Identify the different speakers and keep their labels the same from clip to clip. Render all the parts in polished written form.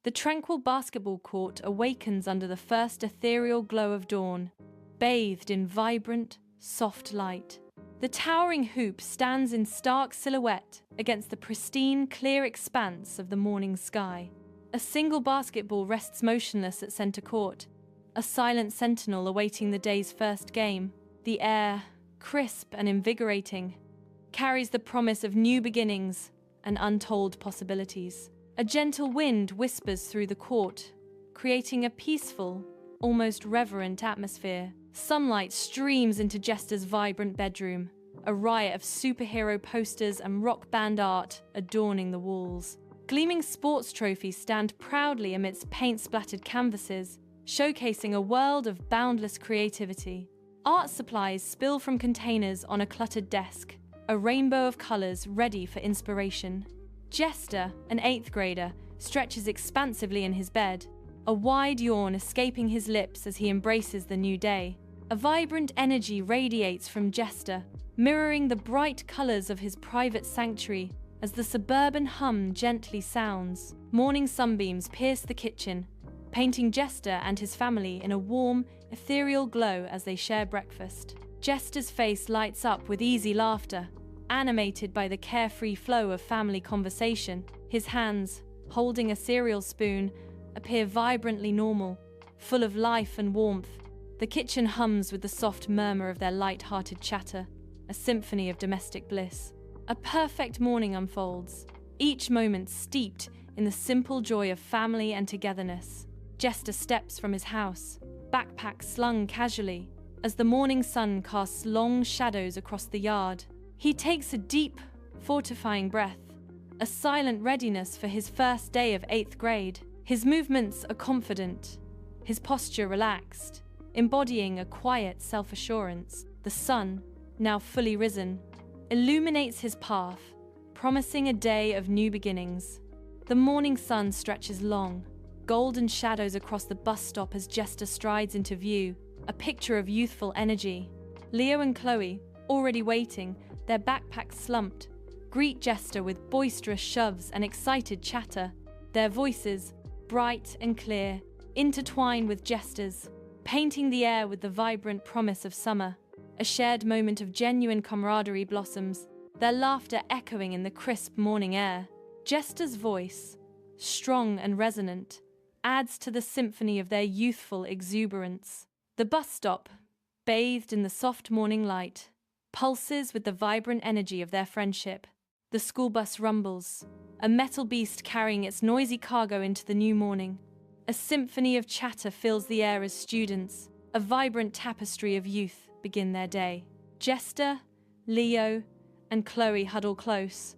Speaker 1: The tranquil basketball court awakens under the first ethereal glow of dawn, bathed in vibrant, soft light. The towering hoop stands in stark silhouette against the pristine, clear expanse of the morning sky. A single basketball rests motionless at center court, a silent sentinel awaiting the day's first game. The air, crisp and invigorating, carries the promise of new beginnings and untold possibilities. A gentle wind whispers through the court, creating a peaceful, almost reverent atmosphere. Sunlight streams into Jester's vibrant bedroom, a riot of superhero posters and rock band art adorning the walls. Gleaming sports trophies stand proudly amidst paint-splattered canvases, showcasing a world of boundless creativity. Art supplies spill from containers on a cluttered desk, a rainbow of colors ready for inspiration. Jester, an 8th grader, stretches expansively in his bed, a wide yawn escaping his lips as he embraces the new day. A vibrant energy radiates from Jester, mirroring the bright colors of his private sanctuary as the suburban hum gently sounds. Morning sunbeams pierce the kitchen, painting Jester and his family in a warm, ethereal glow as they share breakfast. Jester's face lights up with easy laughter, animated by the carefree flow of family conversation. His hands, holding a cereal spoon, appear vibrantly normal, full of life and warmth. The kitchen hums with the soft murmur of their light-hearted chatter, a symphony of domestic bliss. A perfect morning unfolds, each moment steeped in the simple joy of family and togetherness. Jester steps from his house, backpack slung casually, as the morning sun casts long shadows across the yard. He takes a deep, fortifying breath, a silent readiness for his first day of 8th grade. His movements are confident, his posture relaxed, embodying a quiet self-assurance. The sun, now fully risen, illuminates his path, promising a day of new beginnings. The morning sun stretches long, golden shadows across the bus stop as Jester strides into view, a picture of youthful energy. Leo and Chloe, already waiting, their backpacks slumped, greet Jester with boisterous shoves and excited chatter. Their voices, bright and clear, intertwine with Jester's, painting the air with the vibrant promise of summer. A shared moment of genuine camaraderie blossoms, their laughter echoing in the crisp morning air. Jester's voice, strong and resonant, adds to the symphony of their youthful exuberance. The bus stop, bathed in the soft morning light, pulses with the vibrant energy of their friendship. The school bus rumbles, a metal beast carrying its noisy cargo into the new morning. A symphony of chatter fills the air as students, a vibrant tapestry of youth, begin their day. Jester, Leo, and Chloe huddle close,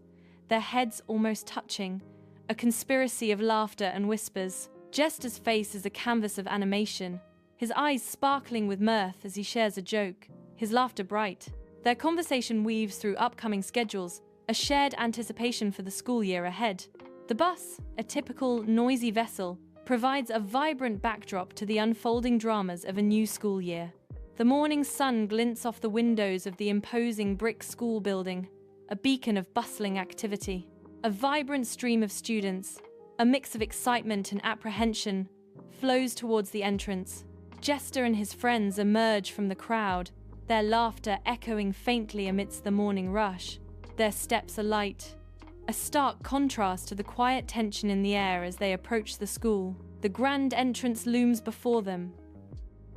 Speaker 1: their heads almost touching, a conspiracy of laughter and whispers. Jester's face is a canvas of animation, his eyes sparkling with mirth as he shares a joke, his laughter bright. Their conversation weaves through upcoming schedules, a shared anticipation for the school year ahead. The bus, a typical noisy vessel, provides a vibrant backdrop to the unfolding dramas of a new school year. The morning sun glints off the windows of the imposing brick school building, a beacon of bustling activity. A vibrant stream of students, a mix of excitement and apprehension, flows towards the entrance. Jester and his friends emerge from the crowd, their laughter echoing faintly amidst the morning rush. Their steps are light, a stark contrast to the quiet tension in the air as they approach the school. The grand entrance looms before them,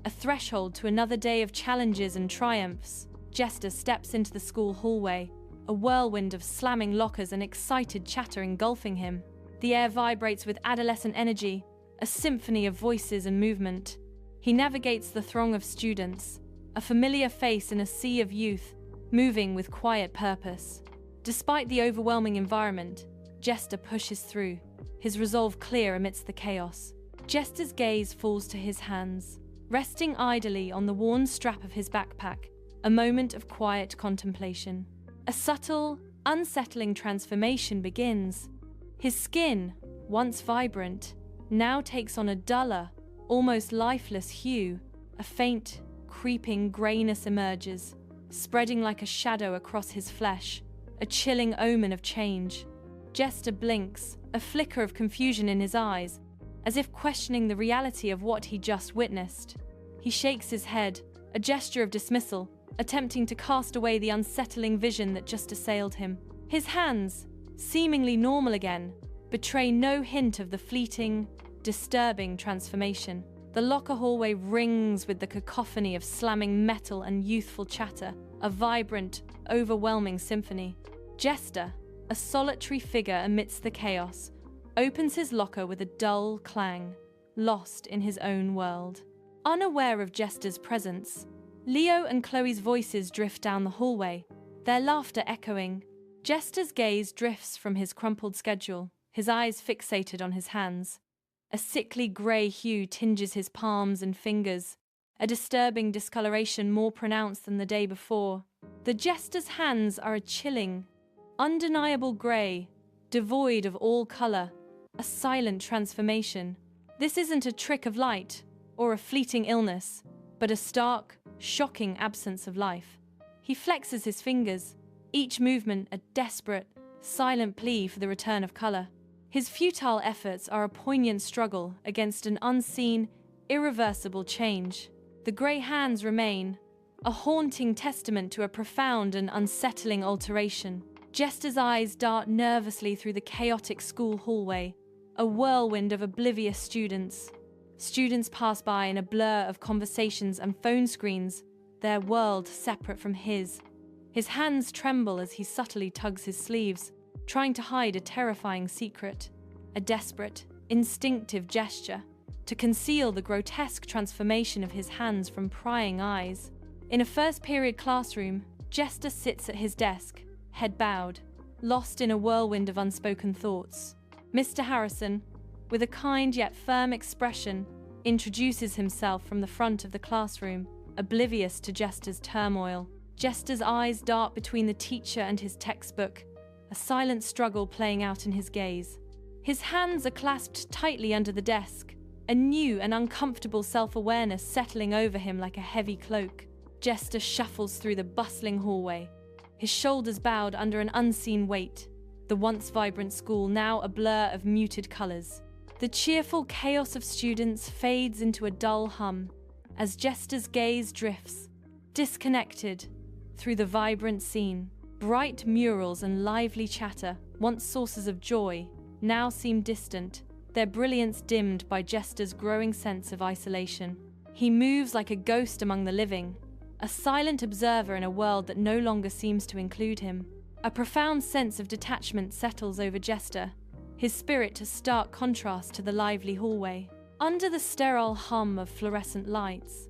Speaker 1: a threshold to another day of challenges and triumphs. Jester steps into the school hallway, a whirlwind of slamming lockers and excited chatter engulfing him. The air vibrates with adolescent energy, a symphony of voices and movement. He navigates the throng of students, a familiar face in a sea of youth, moving with quiet purpose. Despite the overwhelming environment, Jester pushes through, his resolve clear amidst the chaos. Jester's gaze falls to his hands, resting idly on the worn strap of his backpack, a moment of quiet contemplation. A subtle, unsettling transformation begins. His skin, once vibrant, now takes on a duller, almost lifeless hue. A faint, creeping grayness emerges, spreading like a shadow across his flesh, a chilling omen of change. Jester blinks, a flicker of confusion in his eyes, as if questioning the reality of what he just witnessed. He shakes his head, a gesture of dismissal, attempting to cast away the unsettling vision that just assailed him. His hands, seemingly normal again, betray no hint of the fleeting, disturbing transformation. The locker hallway rings with the cacophony of slamming metal and youthful chatter, a vibrant, overwhelming symphony. Jester, a solitary figure amidst the chaos, opens his locker with a dull clang, lost in his own world. Unaware of Jester's presence, Leo and Chloe's voices drift down the hallway, their laughter echoing. Jester's gaze drifts from his crumpled schedule, his eyes fixated on his hands. A sickly grey hue tinges his palms and fingers, a disturbing discoloration more pronounced than the day before. The Jester's hands are a chilling, undeniable grey, devoid of all colour, a silent transformation. This isn't a trick of light or a fleeting illness, but a stark, shocking absence of life. He flexes his fingers, each movement a desperate, silent plea for the return of colour. His futile efforts are a poignant struggle against an unseen, irreversible change. The grey hands remain, a haunting testament to a profound and unsettling alteration. Jester's eyes dart nervously through the chaotic school hallway, a whirlwind of oblivious students. Students pass by in a blur of conversations and phone screens, their world separate from his. His hands tremble as he subtly tugs his sleeves, trying to hide a terrifying secret, a desperate, instinctive gesture to conceal the grotesque transformation of his hands from prying eyes. In a first-period classroom, Jester sits at his desk, head bowed, lost in a whirlwind of unspoken thoughts. Mr. Harrison, with a kind yet firm expression, introduces himself from the front of the classroom, oblivious to Jester's turmoil. Jester's eyes dart between the teacher and his textbook, a silent struggle playing out in his gaze. His hands are clasped tightly under the desk, a new and uncomfortable self-awareness settling over him like a heavy cloak. Jester shuffles through the bustling hallway, his shoulders bowed under an unseen weight, the once vibrant school now a blur of muted colours. The cheerful chaos of students fades into a dull hum as Jester's gaze drifts, disconnected, through the vibrant scene. Bright murals and lively chatter, once sources of joy, now seem distant, their brilliance dimmed by Jester's growing sense of isolation. He moves like a ghost among the living, a silent observer in a world that no longer seems to include him. A profound sense of detachment settles over Jester, his spirit a stark contrast to the lively hallway. Under the sterile hum of fluorescent lights,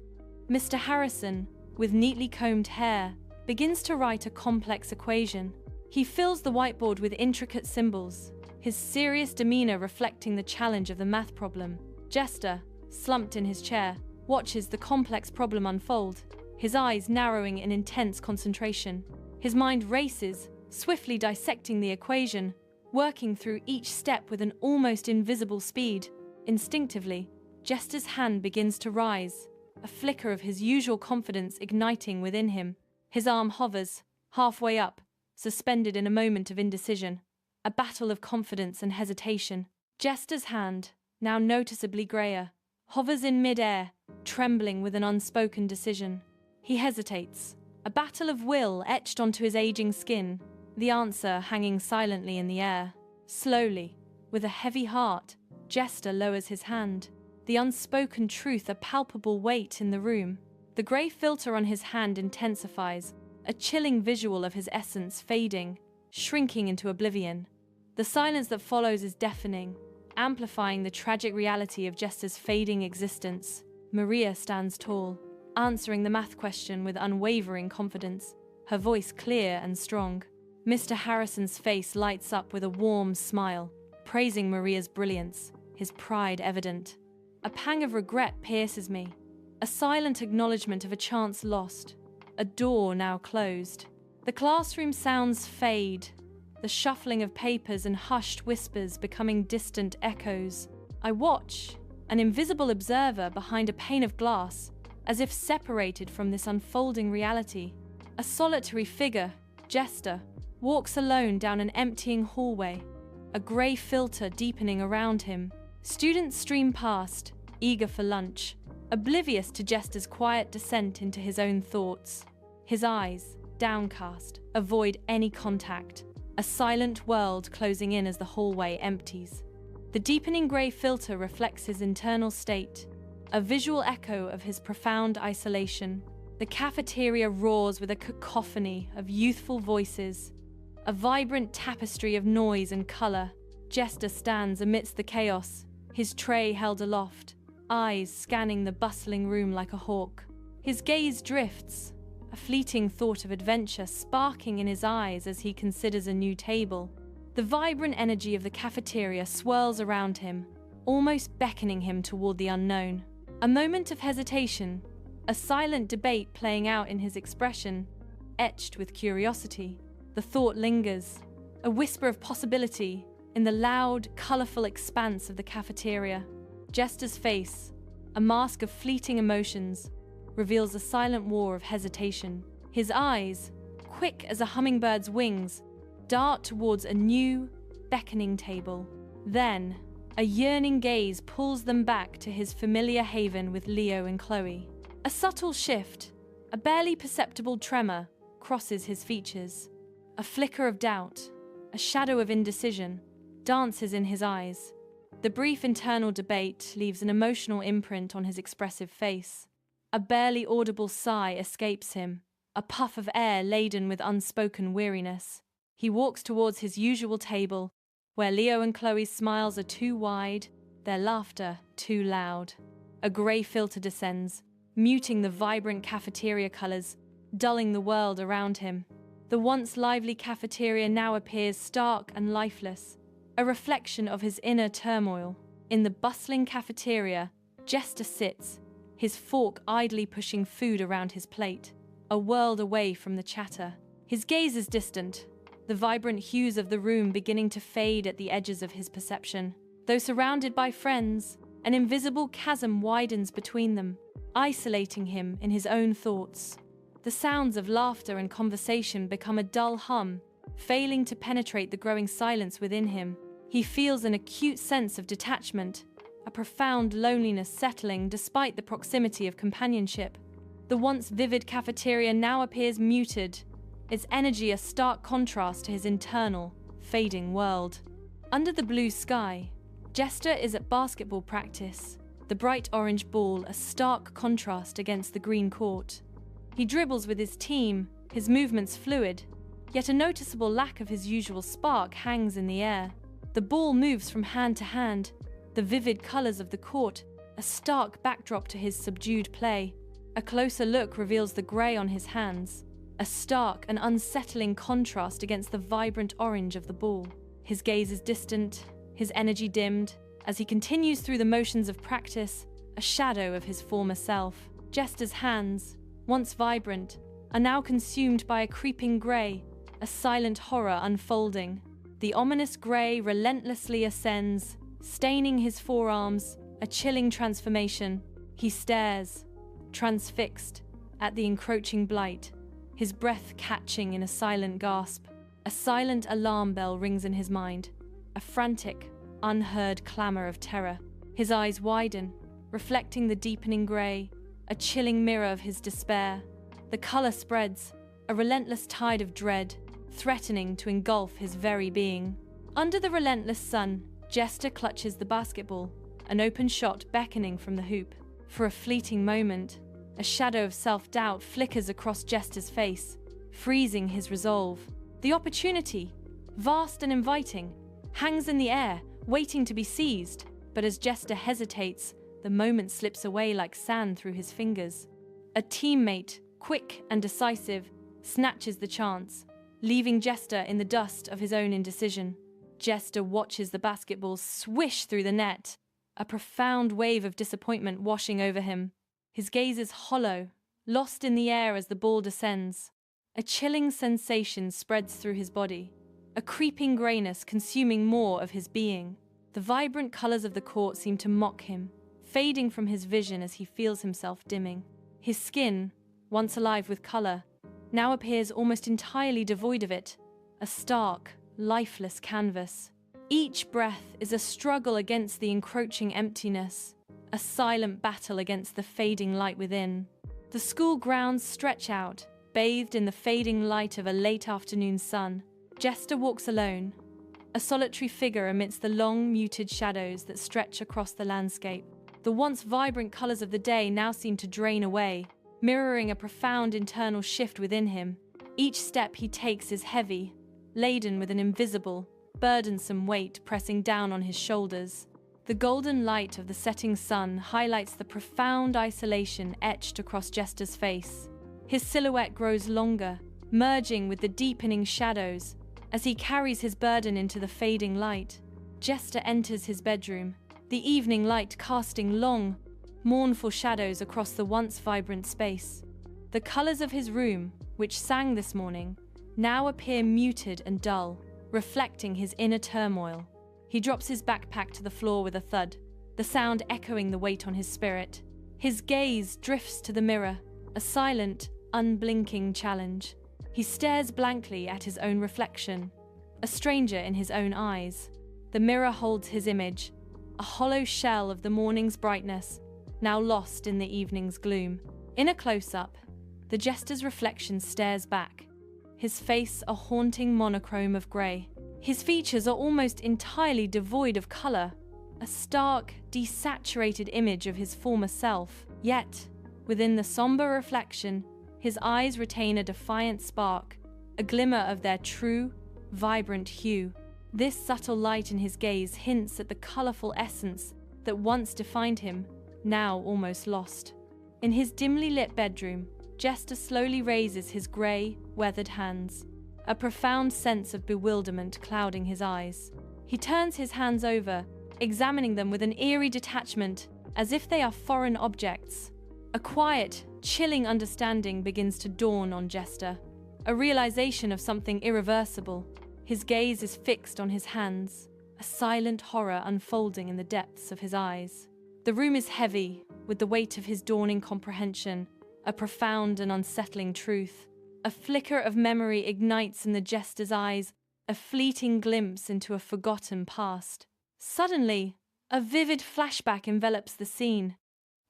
Speaker 1: Mr. Harrison, with neatly combed hair, begins to write a complex equation. He fills the whiteboard with intricate symbols, his serious demeanor reflecting the challenge of the math problem. Jester, slumped in his chair, watches the complex problem unfold, his eyes narrowing in intense concentration. His mind races, swiftly dissecting the equation, working through each step with an almost invisible speed. Instinctively, Jester's hand begins to rise, a flicker of his usual confidence igniting within him. His arm hovers, halfway up, suspended in a moment of indecision, a battle of confidence and hesitation. Jester's hand, now noticeably greyer, hovers in mid-air, trembling with an unspoken decision. He hesitates, a battle of will etched onto his aging skin, the answer hanging silently in the air. Slowly, with a heavy heart, Jester lowers his hand, the unspoken truth a palpable weight in the room. The grey filter on his hand intensifies, a chilling visual of his essence fading, shrinking into oblivion. The silence that follows is deafening, amplifying the tragic reality of Jester's fading existence. Maria stands tall, answering the math question with unwavering confidence, her voice clear and strong. Mr. Harrison's face lights up with a warm smile, praising Maria's brilliance, his pride evident. A pang of regret pierces me, a silent acknowledgement of a chance lost, a door now closed. The classroom sounds fade, the shuffling of papers and hushed whispers becoming distant echoes. I watch, an invisible observer behind a pane of glass, as if separated from this unfolding reality. A solitary figure, Jester, walks alone down an emptying hallway, a grey filter deepening around him, Students stream past, eager for lunch, oblivious to Jester's quiet descent into his own thoughts. His eyes, downcast, avoid any contact, a silent world closing in as the hallway empties. The deepening grey filter reflects his internal state, a visual echo of his profound isolation. The cafeteria roars with a cacophony of youthful voices, a vibrant tapestry of noise and colour. Jester stands amidst the chaos, his tray held aloft, eyes scanning the bustling room like a hawk. His gaze drifts, a fleeting thought of adventure sparking in his eyes as he considers a new table. The vibrant energy of the cafeteria swirls around him, almost beckoning him toward the unknown. A moment of hesitation, a silent debate playing out in his expression, etched with curiosity. The thought lingers, a whisper of possibility in the loud, colourful expanse of the cafeteria. Jester's face, a mask of fleeting emotions, reveals a silent war of hesitation. His eyes, quick as a hummingbird's wings, dart towards a new, beckoning table. Then, a yearning gaze pulls them back to his familiar haven with Leo and Chloe. A subtle shift, a barely perceptible tremor, crosses his features. A flicker of doubt, a shadow of indecision, dances in his eyes. The brief internal debate leaves an emotional imprint on his expressive face. A barely audible sigh escapes him, a puff of air laden with unspoken weariness. He walks towards his usual table, where Leo and Chloe's smiles are too wide, their laughter too loud. A grey filter descends, muting the vibrant cafeteria colours, dulling the world around him. The once lively cafeteria now appears stark and lifeless, a reflection of his inner turmoil. In the bustling cafeteria, Jester sits, his fork idly pushing food around his plate, a world away from the chatter. His gaze is distant, the vibrant hues of the room beginning to fade at the edges of his perception. Though surrounded by friends, an invisible chasm widens between them, isolating him in his own thoughts. The sounds of laughter and conversation become a dull hum, failing to penetrate the growing silence within him. He feels an acute sense of detachment, a profound loneliness settling despite the proximity of companionship. The once vivid cafeteria now appears muted, its energy a stark contrast to his internal, fading world. Under the blue sky, Jester is at basketball practice, the bright orange ball a stark contrast against the green court. He dribbles with his team, his movements fluid, yet a noticeable lack of his usual spark hangs in the air. The ball moves from hand to hand, the vivid colours of the court a stark backdrop to his subdued play. A closer look reveals the grey on his hands, a stark and unsettling contrast against the vibrant orange of the ball. His gaze is distant, his energy dimmed. As he continues through the motions of practice, a shadow of his former self. Jester's hands, once vibrant, are now consumed by a creeping grey, a silent horror unfolding. The ominous grey relentlessly ascends, staining his forearms, a chilling transformation. He stares, transfixed, at the encroaching blight, his breath catching in a silent gasp. A silent alarm bell rings in his mind, a frantic, unheard clamour of terror. His eyes widen, reflecting the deepening grey, a chilling mirror of his despair. The colour spreads, a relentless tide of dread, threatening to engulf his very being. Under the relentless sun, Jester clutches the basketball, an open shot beckoning from the hoop. For a fleeting moment, a shadow of self-doubt flickers across Jester's face, freezing his resolve. The opportunity, vast and inviting, hangs in the air, waiting to be seized. But as Jester hesitates, the moment slips away like sand through his fingers. A teammate, quick and decisive, snatches the chance, leaving Jester in the dust of his own indecision. Jester watches the basketball swish through the net, a profound wave of disappointment washing over him. His gaze is hollow, lost in the air as the ball descends. A chilling sensation spreads through his body, a creeping greyness consuming more of his being. The vibrant colours of the court seem to mock him, fading from his vision as he feels himself dimming. His skin, once alive with colour, now appears almost entirely devoid of it, a stark, lifeless canvas. Each breath is a struggle against the encroaching emptiness, a silent battle against the fading light within. The school grounds stretch out, bathed in the fading light of a late afternoon sun. Jester walks alone, a solitary figure amidst the long, muted shadows that stretch across the landscape. The once vibrant colors of the day now seem to drain away, mirroring a profound internal shift within him. Each step he takes is heavy, laden with an invisible, burdensome weight pressing down on his shoulders. The golden light of the setting sun highlights the profound isolation etched across Jester's face. His silhouette grows longer, merging with the deepening shadows. As he carries his burden into the fading light, Jester enters his bedroom, the evening light casting long, mournful shadows across the once vibrant space. The colors of his room, which sang this morning, now appear muted and dull, reflecting his inner turmoil. He drops his backpack to the floor with a thud, the sound echoing the weight on his spirit. His gaze drifts to the mirror, a silent, unblinking challenge. He stares blankly at his own reflection, a stranger in his own eyes. The mirror holds his image, a hollow shell of the morning's brightness, now lost in the evening's gloom. In a close-up, the Jester's reflection stares back, his face a haunting monochrome of grey. His features are almost entirely devoid of colour, a stark, desaturated image of his former self. Yet, within the sombre reflection, his eyes retain a defiant spark, a glimmer of their true, vibrant hue. This subtle light in his gaze hints at the colourful essence that once defined him, now almost lost. In his dimly lit bedroom, Jester slowly raises his grey, weathered hands, a profound sense of bewilderment clouding his eyes. He turns his hands over, examining them with an eerie detachment, as if they are foreign objects. A quiet, chilling understanding begins to dawn on Jester, a realization of something irreversible. His gaze is fixed on his hands, a silent horror unfolding in the depths of his eyes. The room is heavy, with the weight of his dawning comprehension, a profound and unsettling truth. A flicker of memory ignites in the Jester's eyes, a fleeting glimpse into a forgotten past. Suddenly, a vivid flashback envelops the scene,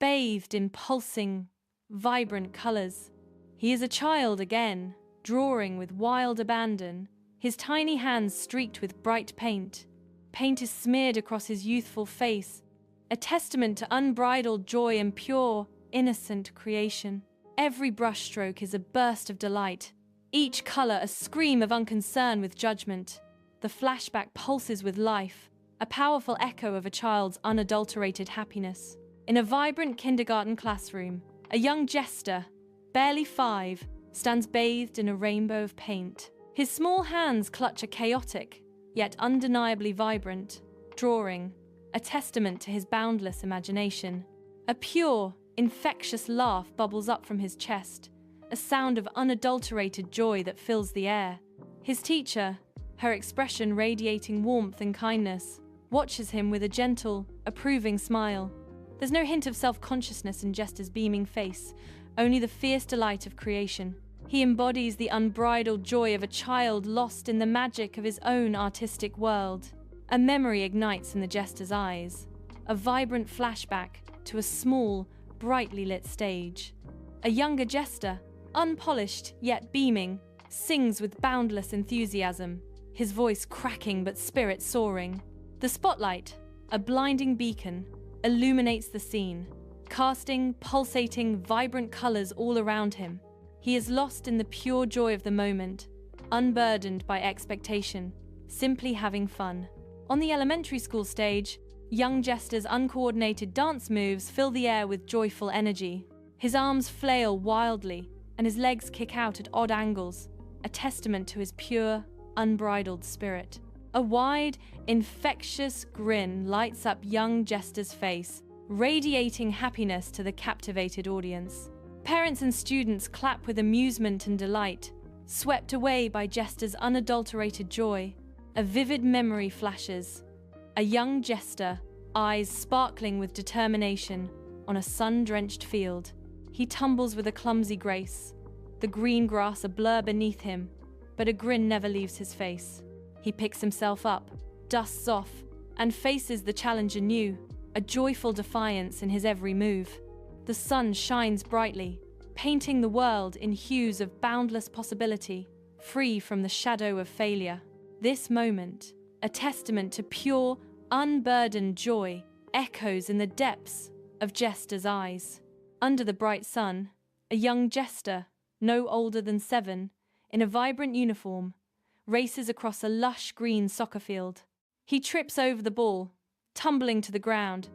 Speaker 1: bathed in pulsing, vibrant colors. He is a child again, drawing with wild abandon, his tiny hands streaked with bright paint. Paint is smeared across his youthful face, a testament to unbridled joy and pure, innocent creation. Every brushstroke is a burst of delight, each color a scream of unconcern with judgment. The flashback pulses with life, a powerful echo of a child's unadulterated happiness. In a vibrant kindergarten classroom, a young Jester, barely 5, stands bathed in a rainbow of paint. His small hands clutch a chaotic, yet undeniably vibrant, drawing, a testament to his boundless imagination. A pure, infectious laugh bubbles up from his chest, a sound of unadulterated joy that fills the air. His teacher, her expression radiating warmth and kindness, watches him with a gentle, approving smile. There's no hint of self-consciousness in Jester's beaming face, only the fierce delight of creation. He embodies the unbridled joy of a child lost in the magic of his own artistic world. A memory ignites in the Jester's eyes, a vibrant flashback to a small, brightly lit stage. A younger Jester, unpolished yet beaming, sings with boundless enthusiasm, his voice cracking but spirit soaring. The spotlight, a blinding beacon, illuminates the scene, casting pulsating, vibrant colors all around him. He is lost in the pure joy of the moment, unburdened by expectation, simply having fun. On the elementary school stage, young Jester's uncoordinated dance moves fill the air with joyful energy. His arms flail wildly, and his legs kick out at odd angles, a testament to his pure, unbridled spirit. A wide, infectious grin lights up young Jester's face, radiating happiness to the captivated audience. Parents and students clap with amusement and delight, swept away by Jester's unadulterated joy. A vivid memory flashes. A young Jester, eyes sparkling with determination, on a sun-drenched field. He tumbles with a clumsy grace, the green grass a blur beneath him, but a grin never leaves his face. He picks himself up, dusts off, and faces the challenge anew, a joyful defiance in his every move. The sun shines brightly, painting the world in hues of boundless possibility, free from the shadow of failure. This moment, a testament to pure, unburdened joy, echoes in the depths of Jester's eyes. Under the bright sun, a young Jester, no older than 7, in a vibrant uniform, races across a lush green soccer field. He trips over the ball, tumbling to the ground,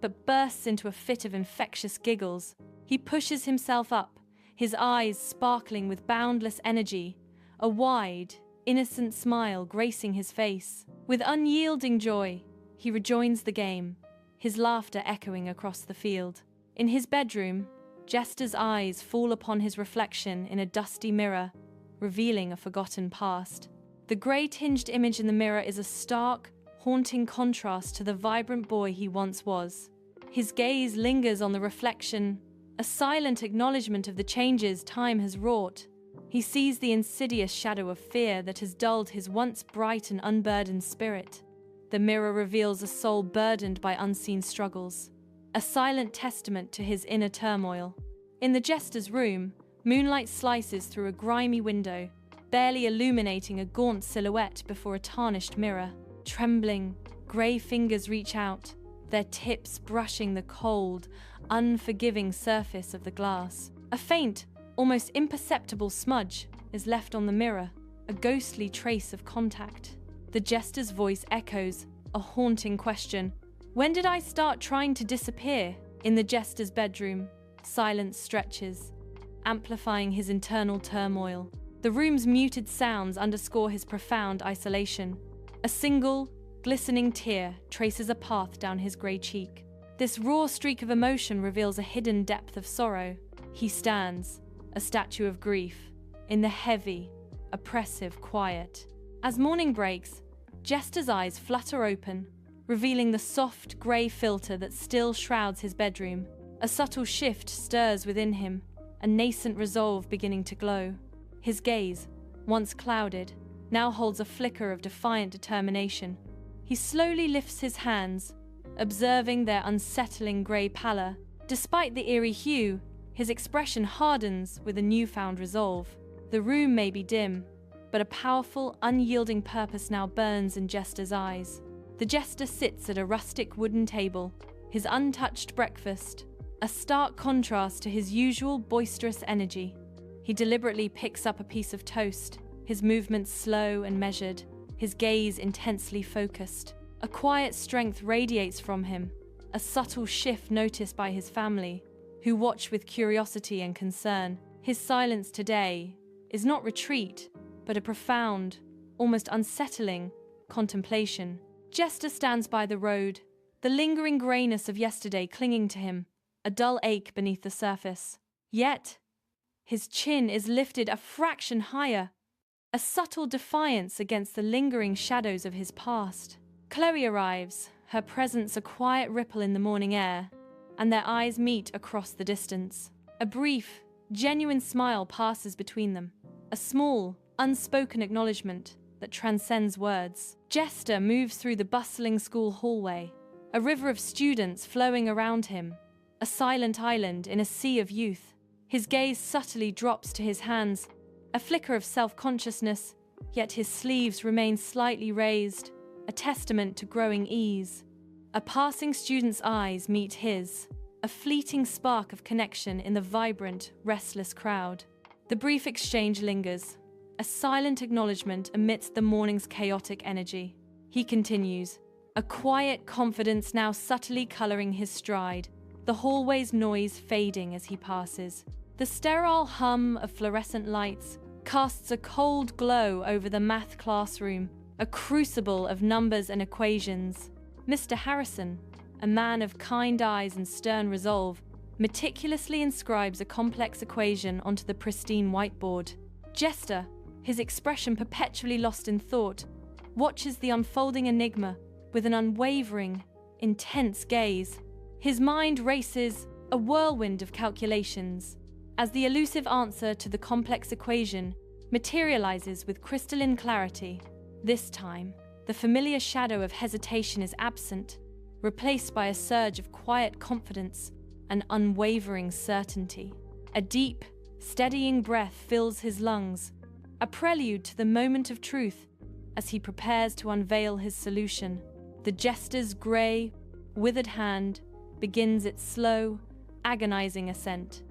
Speaker 1: but bursts into a fit of infectious giggles. He pushes himself up, his eyes sparkling with boundless energy, a wide, innocent smile gracing his face. With unyielding joy, he rejoins the game, his laughter echoing across the field. In his bedroom, Jester's eyes fall upon his reflection in a dusty mirror, revealing a forgotten past. The grey-tinged image in the mirror is a stark, haunting contrast to the vibrant boy he once was. His gaze lingers on the reflection, a silent acknowledgement of the changes time has wrought. He sees the insidious shadow of fear that has dulled his once bright and unburdened spirit. The mirror reveals a soul burdened by unseen struggles, a silent testament to his inner turmoil. In the Jester's room, moonlight slices through a grimy window, barely illuminating a gaunt silhouette before a tarnished mirror. Trembling, grey fingers reach out, their tips brushing the cold, unforgiving surface of the glass. A faint, almost imperceptible smudge is left on the mirror, a ghostly trace of contact. The Jester's voice echoes, a haunting question. When did I start trying to disappear? In the Jester's bedroom, silence stretches, amplifying his internal turmoil. The room's muted sounds underscore his profound isolation. A single, glistening tear traces a path down his grey cheek. This raw streak of emotion reveals a hidden depth of sorrow. He stands, a statue of grief, in the heavy, oppressive quiet. As morning breaks, Jester's eyes flutter open, revealing the soft, grey filter that still shrouds his bedroom. A subtle shift stirs within him, a nascent resolve beginning to glow. His gaze, once clouded, now holds a flicker of defiant determination. He slowly lifts his hands, observing their unsettling grey pallor. Despite the eerie hue, his expression hardens with a newfound resolve. The room may be dim, but a powerful, unyielding purpose now burns in Jester's eyes. The Jester sits at a rustic wooden table, his untouched breakfast, a stark contrast to his usual boisterous energy. He deliberately picks up a piece of toast, his movements slow and measured, his gaze intensely focused. A quiet strength radiates from him, a subtle shift noticed by his family, who watch with curiosity and concern. His silence today is not retreat, but a profound, almost unsettling, contemplation. Jester stands by the road, the lingering greyness of yesterday clinging to him, a dull ache beneath the surface. Yet, his chin is lifted a fraction higher, a subtle defiance against the lingering shadows of his past. Chloe arrives, her presence a quiet ripple in the morning air, and their eyes meet across the distance. A brief, genuine smile passes between them, a small, unspoken acknowledgement that transcends words. Jester moves through the bustling school hallway, a river of students flowing around him, a silent island in a sea of youth. His gaze subtly drops to his hands, a flicker of self-consciousness, yet his sleeves remain slightly raised, a testament to growing ease. A passing student's eyes meet his, a fleeting spark of connection in the vibrant, restless crowd. The brief exchange lingers, a silent acknowledgement amidst the morning's chaotic energy. He continues, a quiet confidence now subtly coloring his stride, the hallway's noise fading as he passes. The sterile hum of fluorescent lights casts a cold glow over the math classroom, a crucible of numbers and equations. Mr. Harrison, a man of kind eyes and stern resolve, meticulously inscribes a complex equation onto the pristine whiteboard. Jester, his expression perpetually lost in thought, watches the unfolding enigma with an unwavering, intense gaze. His mind races, a whirlwind of calculations, as the elusive answer to the complex equation materializes with crystalline clarity. This time, The familiar shadow of hesitation is absent, replaced by a surge of quiet confidence and unwavering certainty. A deep, steadying breath fills his lungs, a prelude to the moment of truth as he prepares to unveil his solution. The jester's grey, withered hand begins its slow, agonizing ascent,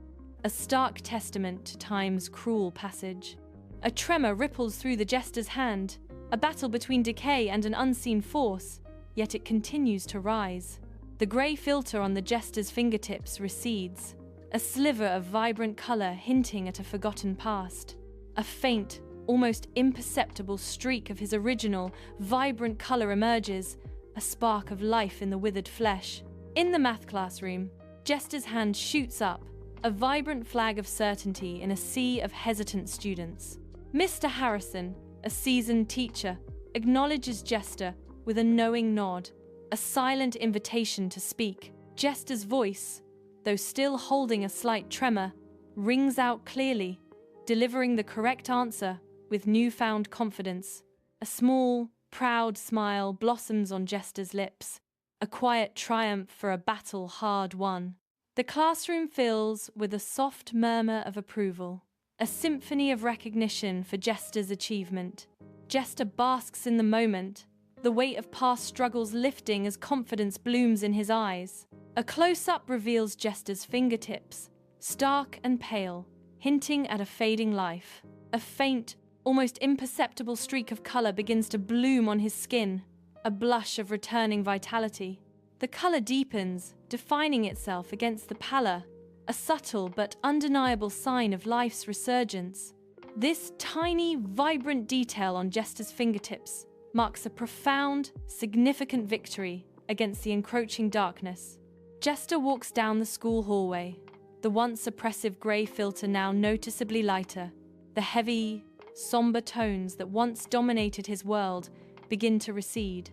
Speaker 1: a stark testament to time's cruel passage. A tremor ripples through the jester's hand, a battle between decay and an unseen force, yet it continues to rise. The grey filter on the jester's fingertips recedes, a sliver of vibrant colour hinting at a forgotten past. A faint, almost imperceptible streak of his original, vibrant colour emerges, a spark of life in the withered flesh. In the math classroom, Jester's hand shoots up, a vibrant flag of certainty in a sea of hesitant students. Mr. Harrison, a seasoned teacher, acknowledges Jester with a knowing nod, a silent invitation to speak. Jester's voice, though still holding a slight tremor, rings out clearly, delivering the correct answer with newfound confidence. A small, proud smile blossoms on Jester's lips, a quiet triumph for a battle hard won. The classroom fills with a soft murmur of approval, a symphony of recognition for Jester's achievement. Jester basks in the moment, the weight of past struggles lifting as confidence blooms in his eyes. A close-up reveals Jester's fingertips, stark and pale, hinting at a fading life. A faint, almost imperceptible streak of color begins to bloom on his skin, a blush of returning vitality. The color deepens, defining itself against the pallor, a subtle but undeniable sign of life's resurgence. This tiny, vibrant detail on Jester's fingertips marks a profound, significant victory against the encroaching darkness. Jester walks down the school hallway, the once oppressive grey filter now noticeably lighter. The heavy, somber tones that once dominated his world begin to recede,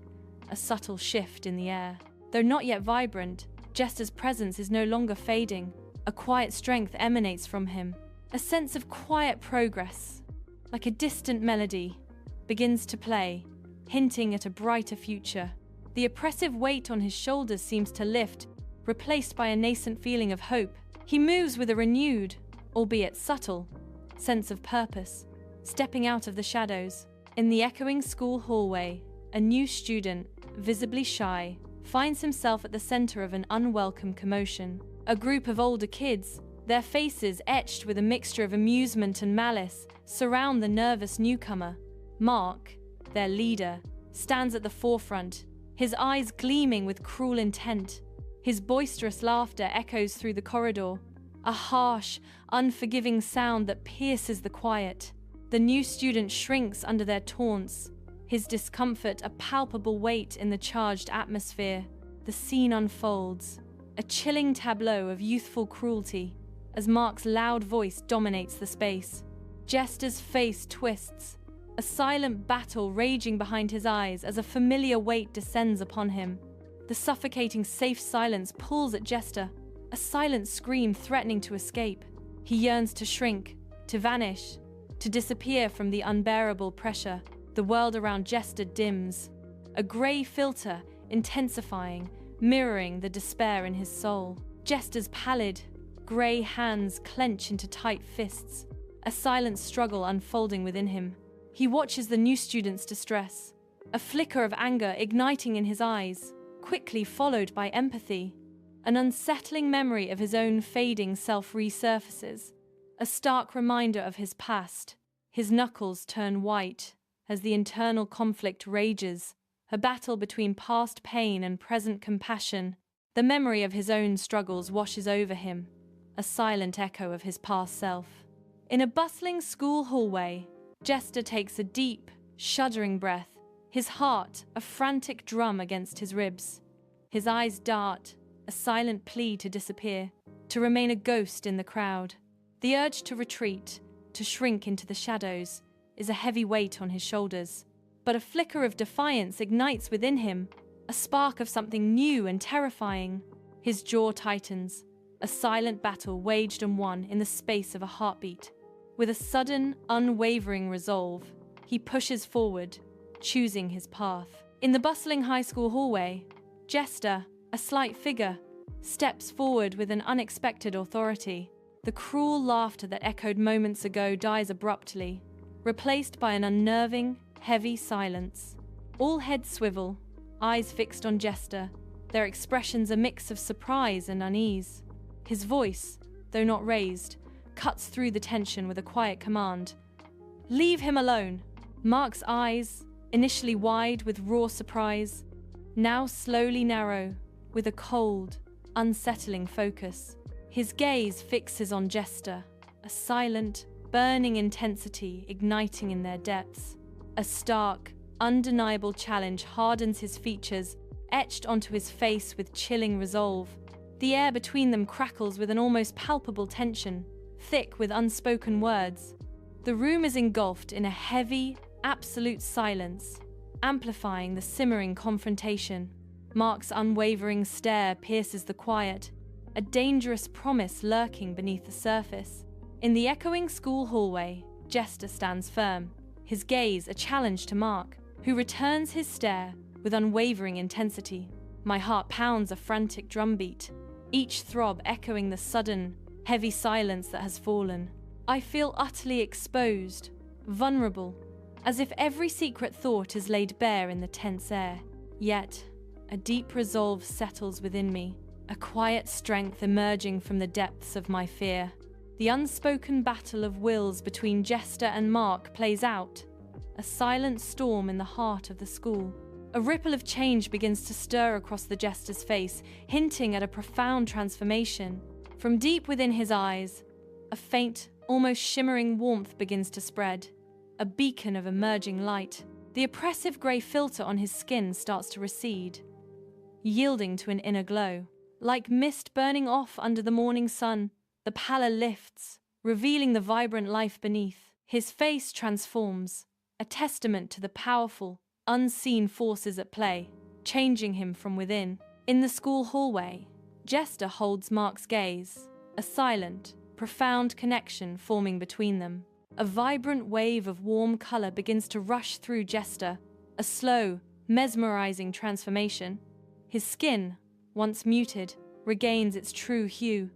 Speaker 1: a subtle shift in the air. Though not yet vibrant, Jester's presence is no longer fading. A quiet strength emanates from him. A sense of quiet progress, like a distant melody, begins to play, hinting at a brighter future. The oppressive weight on his shoulders seems to lift, replaced by a nascent feeling of hope. He moves with a renewed, albeit subtle, sense of purpose, stepping out of the shadows. In the echoing school hallway, a new student, visibly shy, finds himself at the center of an unwelcome commotion. A group of older kids, their faces etched with a mixture of amusement and malice, surround the nervous newcomer. Mark, their leader, stands at the forefront, his eyes gleaming with cruel intent. His boisterous laughter echoes through the corridor, a harsh, unforgiving sound that pierces the quiet. The new student shrinks under their taunts, his discomfort a palpable weight in the charged atmosphere. The scene unfolds, a chilling tableau of youthful cruelty, as Mark's loud voice dominates the space. Jester's face twists, a silent battle raging behind his eyes as a familiar weight descends upon him. The suffocating safe silence pulls at Jester, a silent scream threatening to escape. He yearns to shrink, to vanish, to disappear from the unbearable pressure. The world around Jester dims, a grey filter intensifying, mirroring the despair in his soul. Jester's pallid, grey hands clench into tight fists, a silent struggle unfolding within him. He watches the new student's distress, a flicker of anger igniting in his eyes, quickly followed by empathy. An unsettling memory of his own fading self resurfaces, a stark reminder of his past. His knuckles turn white as the internal conflict rages, a battle between past pain and present compassion. The memory of his own struggles washes over him, a silent echo of his past self. In a bustling school hallway, Jester takes a deep, shuddering breath, his heart a frantic drum against his ribs. His eyes dart, a silent plea to disappear, to remain a ghost in the crowd. The urge to retreat, to shrink into the shadows, is a heavy weight on his shoulders. But a flicker of defiance ignites within him, a spark of something new and terrifying. His jaw tightens, a silent battle waged and won in the space of a heartbeat. With a sudden, unwavering resolve, he pushes forward, choosing his path. In the bustling high school hallway, Jester, a slight figure, steps forward with an unexpected authority. The cruel laughter that echoed moments ago dies abruptly, replaced by an unnerving, heavy silence. All heads swivel, eyes fixed on Jester, their expressions a mix of surprise and unease. His voice, though not raised, cuts through the tension with a quiet command. "Leave him alone!" Mark's eyes, initially wide with raw surprise, now slowly narrow, with a cold, unsettling focus. His gaze fixes on Jester, a silent, burning intensity igniting in their depths. A stark, undeniable challenge hardens his features, etched onto his face with chilling resolve. The air between them crackles with an almost palpable tension, thick with unspoken words. The room is engulfed in a heavy, absolute silence, amplifying the simmering confrontation. Mark's unwavering stare pierces the quiet, a dangerous promise lurking beneath the surface. In the echoing school hallway, Jester stands firm, his gaze a challenge to Mark, who returns his stare with unwavering intensity. My heart pounds a frantic drumbeat, each throb echoing the sudden, heavy silence that has fallen. I feel utterly exposed, vulnerable, as if every secret thought is laid bare in the tense air. Yet, a deep resolve settles within me, a quiet strength emerging from the depths of my fear. The unspoken battle of wills between Jester and Mark plays out, a silent storm in the heart of the school. A ripple of change begins to stir across the Jester's face, hinting at a profound transformation. From deep within his eyes, a faint, almost shimmering warmth begins to spread, a beacon of emerging light. The oppressive grey filter on his skin starts to recede, yielding to an inner glow. Like mist burning off under the morning sun, the pallor lifts, revealing the vibrant life beneath. His face transforms, a testament to the powerful, unseen forces at play, changing him from within. In the school hallway, Jester holds Mark's gaze, a silent, profound connection forming between them. A vibrant wave of warm color begins to rush through Jester, a slow, mesmerizing transformation. His skin, once muted, regains its true hue,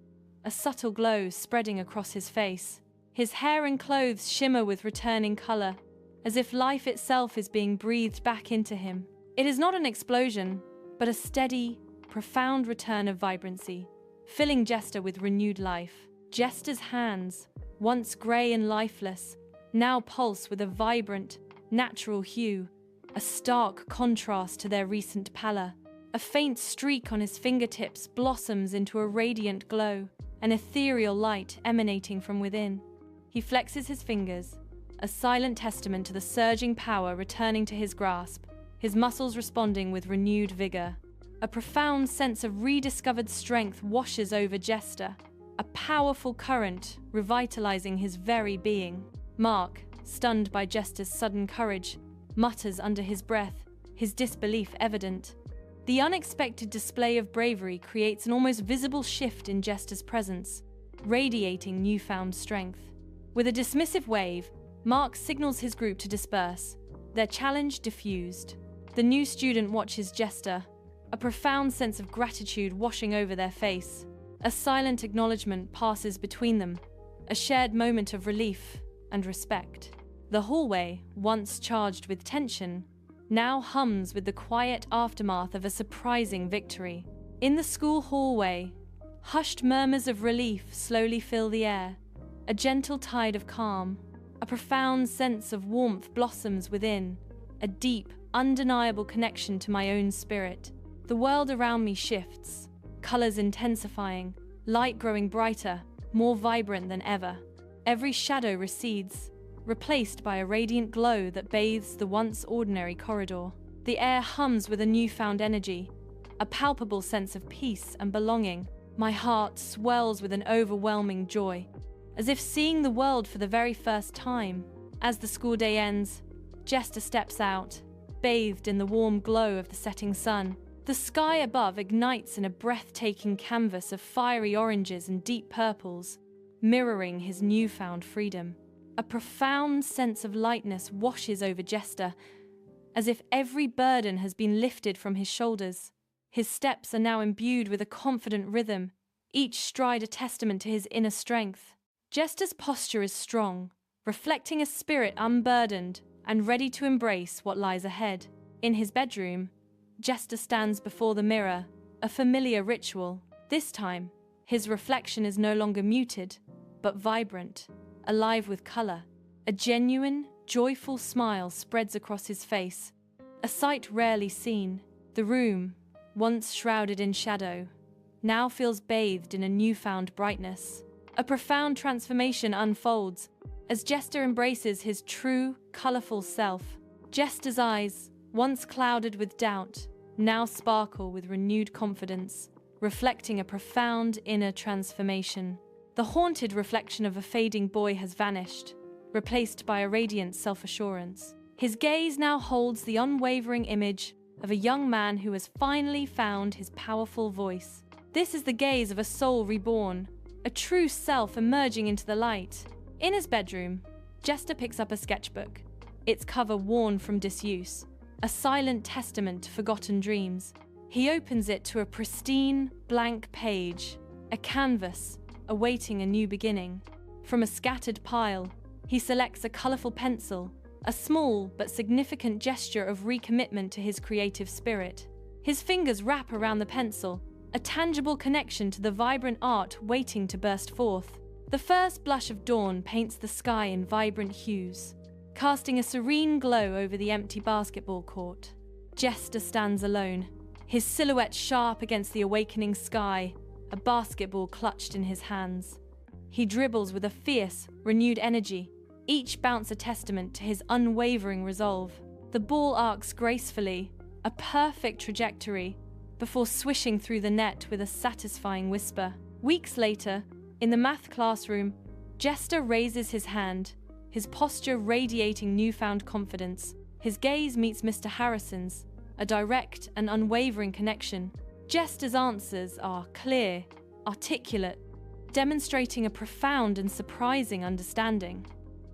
Speaker 1: a subtle glow spreading across his face. His hair and clothes shimmer with returning color, as if life itself is being breathed back into him. It is not an explosion, but a steady, profound return of vibrancy, filling Jester with renewed life. Jester's hands, once grey and lifeless, now pulse with a vibrant, natural hue, a stark contrast to their recent pallor. A faint streak on his fingertips blossoms into a radiant glow, an ethereal light emanating from within. He flexes his fingers, a silent testament to the surging power returning to his grasp, his muscles responding with renewed vigor. A profound sense of rediscovered strength washes over Jester, a powerful current revitalizing his very being. Mark, stunned by Jester's sudden courage, mutters under his breath, his disbelief evident. The unexpected display of bravery creates an almost visible shift in Jester's presence, radiating newfound strength. With a dismissive wave, Mark signals his group to disperse, their challenge diffused. The new student watches Jester, a profound sense of gratitude washing over their face. A silent acknowledgement passes between them, a shared moment of relief and respect. The hallway, once charged with tension, now hums with the quiet aftermath of a surprising victory. In the school hallway, hushed murmurs of relief slowly fill the air, a gentle tide of calm. A profound sense of warmth blossoms within, a deep, undeniable connection to my own spirit. The world around me shifts, colors intensifying, light growing brighter, more vibrant than ever. Every shadow recedes, replaced by a radiant glow that bathes the once ordinary corridor. The air hums with a newfound energy, a palpable sense of peace and belonging. My heart swells with an overwhelming joy, as if seeing the world for the very first time. As the school day ends, Jester steps out, bathed in the warm glow of the setting sun. The sky above ignites in a breathtaking canvas of fiery oranges and deep purples, mirroring his newfound freedom. A profound sense of lightness washes over Jester, as if every burden has been lifted from his shoulders. His steps are now imbued with a confident rhythm, each stride a testament to his inner strength. Jester's posture is strong, reflecting a spirit unburdened and ready to embrace what lies ahead. In his bedroom, Jester stands before the mirror, a familiar ritual. This time, his reflection is no longer muted, but vibrant, alive with color. A genuine, joyful smile spreads across his face, a sight rarely seen. The room, once shrouded in shadow, now feels bathed in a newfound brightness. A profound transformation unfolds as Jester embraces his true, colorful self. Jester's eyes, once clouded with doubt, now sparkle with renewed confidence, reflecting a profound inner transformation. The haunted reflection of a fading boy has vanished, replaced by a radiant self-assurance. His gaze now holds the unwavering image of a young man who has finally found his powerful voice. This is the gaze of a soul reborn, a true self emerging into the light. In his bedroom, Jester picks up a sketchbook, its cover worn from disuse, a silent testament to forgotten dreams. He opens it to a pristine, blank page, a canvas awaiting a new beginning. From a scattered pile, he selects a colorful pencil, a small but significant gesture of recommitment to his creative spirit. His fingers wrap around the pencil, a tangible connection to the vibrant art waiting to burst forth. The first blush of dawn paints the sky in vibrant hues, casting a serene glow over the empty basketball court. Jester stands alone, his silhouette sharp against the awakening sky, a basketball clutched in his hands. He dribbles with a fierce, renewed energy, each bounce a testament to his unwavering resolve. The ball arcs gracefully, a perfect trajectory, before swishing through the net with a satisfying whisper. Weeks later, in the math classroom, Jester raises his hand, his posture radiating newfound confidence. His gaze meets Mr. Harrison's, a direct and unwavering connection. Jester's answers are clear, articulate, demonstrating a profound and surprising understanding.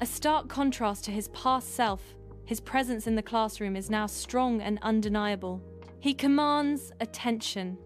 Speaker 1: A stark contrast to his past self, his presence in the classroom is now strong and undeniable. He commands attention,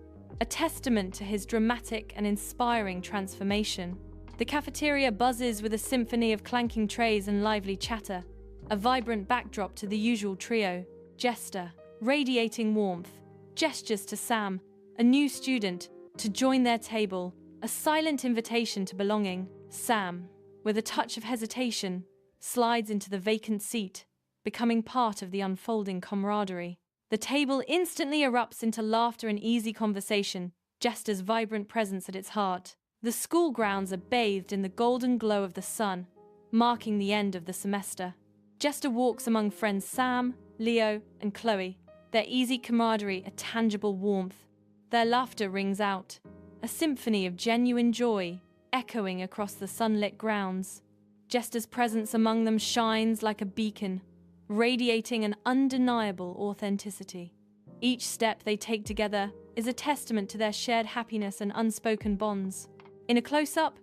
Speaker 1: a testament to his dramatic and inspiring transformation. The cafeteria buzzes with a symphony of clanking trays and lively chatter, a vibrant backdrop to the usual trio. Jester, radiating warmth, gestures to Sam, a new student, to join their table, a silent invitation to belonging. Sam, with a touch of hesitation, slides into the vacant seat, becoming part of the unfolding camaraderie. The table instantly erupts into laughter and easy conversation, Jester's vibrant presence at its heart. The school grounds are bathed in the golden glow of the sun, marking the end of the semester. Jester walks among friends Sam, Leo, and Chloe, their easy camaraderie a tangible warmth. Their laughter rings out, a symphony of genuine joy, echoing across the sunlit grounds. Jester's presence among them shines like a beacon, radiating an undeniable authenticity. Each step they take together is a testament to their shared happiness and unspoken bonds. In a close-up,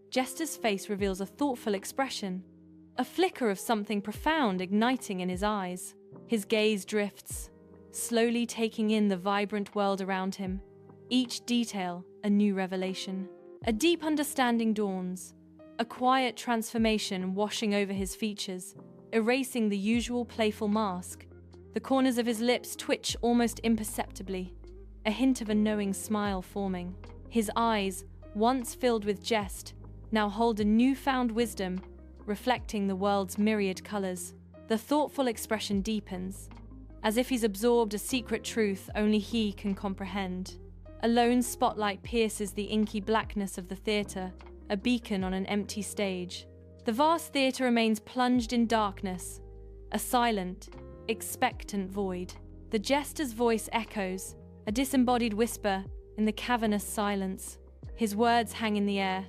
Speaker 1: Jester's face reveals a thoughtful expression, a flicker of something profound igniting in his eyes. His gaze drifts, slowly taking in the vibrant world around him, each detail a new revelation. A deep understanding dawns, a quiet transformation washing over his features, erasing the usual playful mask. The corners of his lips twitch almost imperceptibly, a hint of a knowing smile forming. His eyes, once filled with jest, now hold a newfound wisdom, reflecting the world's myriad colors. The thoughtful expression deepens, as if he's absorbed a secret truth only he can comprehend. A lone spotlight pierces the inky blackness of the theater, a beacon on an empty stage. The vast theater remains plunged in darkness, a silent, expectant void. The jester's voice echoes, a disembodied whisper in the cavernous silence. His words hang in the air.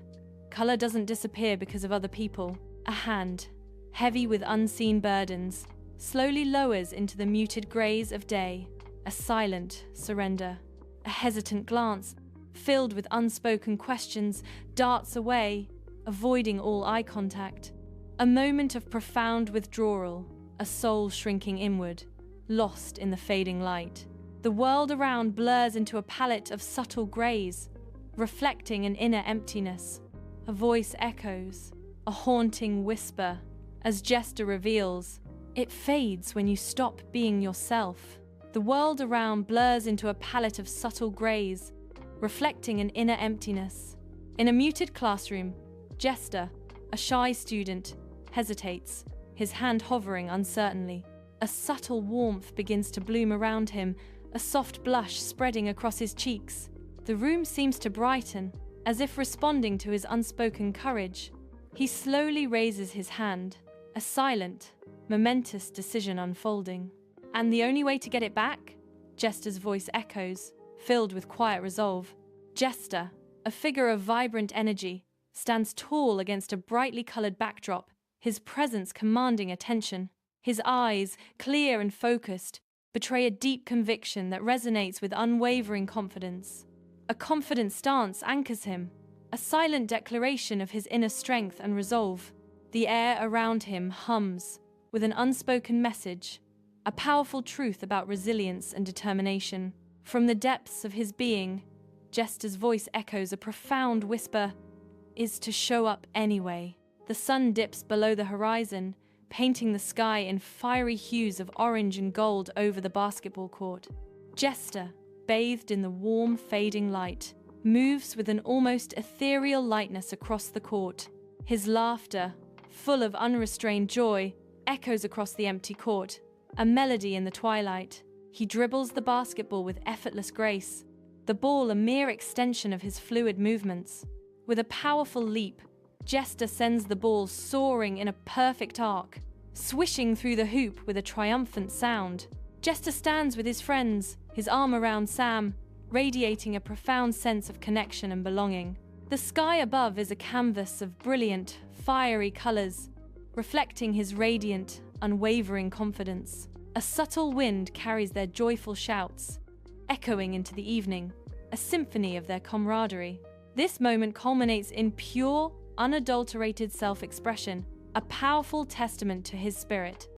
Speaker 1: Color doesn't disappear because of other people. A hand, heavy with unseen burdens, slowly lowers into the muted grays of day. A silent surrender. A hesitant glance, filled with unspoken questions, darts away, avoiding all eye contact. A moment of profound withdrawal, a soul shrinking inward, lost in the fading light. The world around blurs into a palette of subtle grays, reflecting an inner emptiness. A voice echoes, a haunting whisper, as Jester reveals, "It fades when you stop being yourself." The world around blurs into a palette of subtle grays, reflecting an inner emptiness. In a muted classroom, Jester, a shy student, hesitates, his hand hovering uncertainly. A subtle warmth begins to bloom around him, a soft blush spreading across his cheeks. The room seems to brighten, as if responding to his unspoken courage. He slowly raises his hand, a silent, momentous decision unfolding. "And the only way to get it back?" Jester's voice echoes, filled with quiet resolve. Jester, a figure of vibrant energy, stands tall against a brightly colored backdrop, his presence commanding attention. His eyes, clear and focused, betray a deep conviction that resonates with unwavering confidence. A confident stance anchors him, a silent declaration of his inner strength and resolve. The air around him hums with an unspoken message, a powerful truth about resilience and determination. From the depths of his being, Jester's voice echoes a profound whisper, "Is to show up anyway." The sun dips below the horizon, painting the sky in fiery hues of orange and gold over the basketball court. Jester, bathed in the warm, fading light, moves with an almost ethereal lightness across the court. His laughter, full of unrestrained joy, echoes across the empty court, a melody in the twilight. He dribbles the basketball with effortless grace, the ball a mere extension of his fluid movements. With a powerful leap, Jester sends the ball soaring in a perfect arc, swishing through the hoop with a triumphant sound. Jester stands with his friends, his arm around Sam, radiating a profound sense of connection and belonging. The sky above is a canvas of brilliant, fiery colors, reflecting his radiant, unwavering confidence. A subtle wind carries their joyful shouts, echoing into the evening, a symphony of their camaraderie. This moment culminates in pure, unadulterated self-expression, a powerful testament to his spirit.